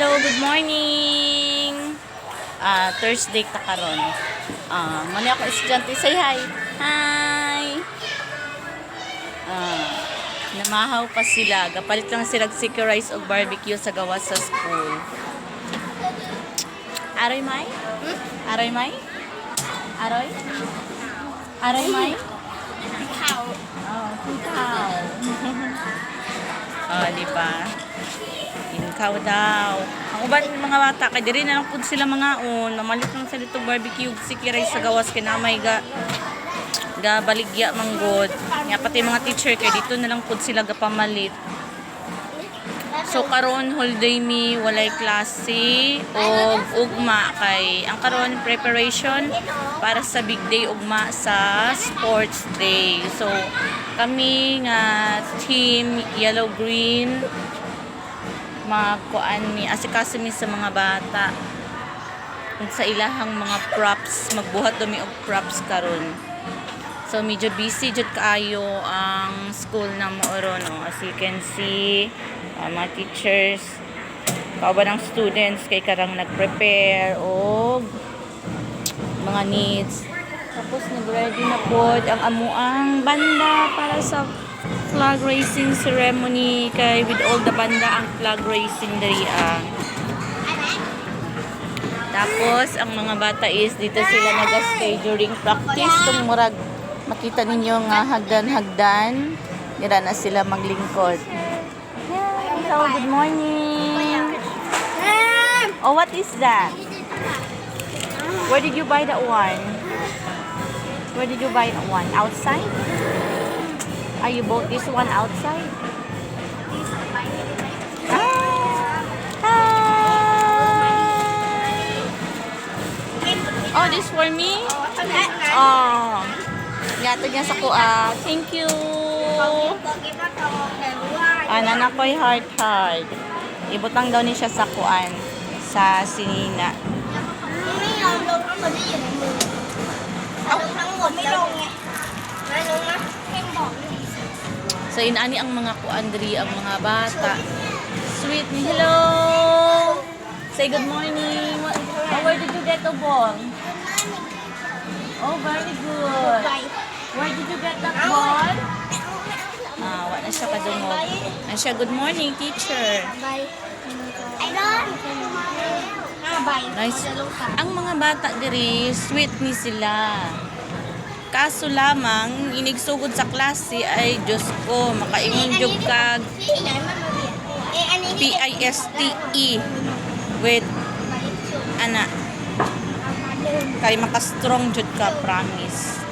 Hello, good morning. Thursday ta karon. Mali ako estudyante, say hi. Hi. Namahaw pa sila. Gapalit lang sila sticker rice o barbecue sa gawas sa school. Aroy May? Aroy May? Aroy? Aroy May? Cow. Ikaw. Diba? Ikaw daw. Ang uban mga bata, kaya diri na lang po sila mga namalit lang sila itong barbecue, sikiray sa gawas, kinamay ga baligya manggod. Nga pati mga teacher, kaya dito na lang po sila gapamalit. So karon holiday mi, walay klase o ugma kay ang karon preparation para sa big day ugma sa sports day. So kami nga team yellow green magkuan mi asikaso mi sa mga bata kung sa ilahang mga props, magbuhat dumi og props karon. So medyo busy jud kaayo ang school na mooro, no? As you can see, mga teachers kauban ng students kay karang nag-prepare og mga needs. Tapos nag-ready na pod ang amuang banda para sa flag raising ceremony kay with all the banda ang flag raising diri Tapos ang mga bata is dito sila nag-stay during practice tung murag makita ninyo nga hagdan-hagdan dira na sila maglingkod. Hello, good morning. Oh, what is that? Where did you buy that one? Where did you buy that one? Outside? You bought this one outside? Hi! Oh, this for me? Oh. Yato niya sa kuha. Thank you. Nanakoy heart. Ibutang daw ni siya sa kuan. Sa sinina. So inani ang mga kuandri, ang mga bata. Sweet ni hello. Say good morning. Where did you get the ball? Oh, very good. Where did you get that ball? Wala siya kadungog. Ano siya, good morning, teacher. Nice. Ang mga bata diri, sweet ni sila. Kaso lamang, inigsugod sa klase ay, Diyos ko, makaingon jud kag PISTE with ana kay maka-strong jud ka, promise.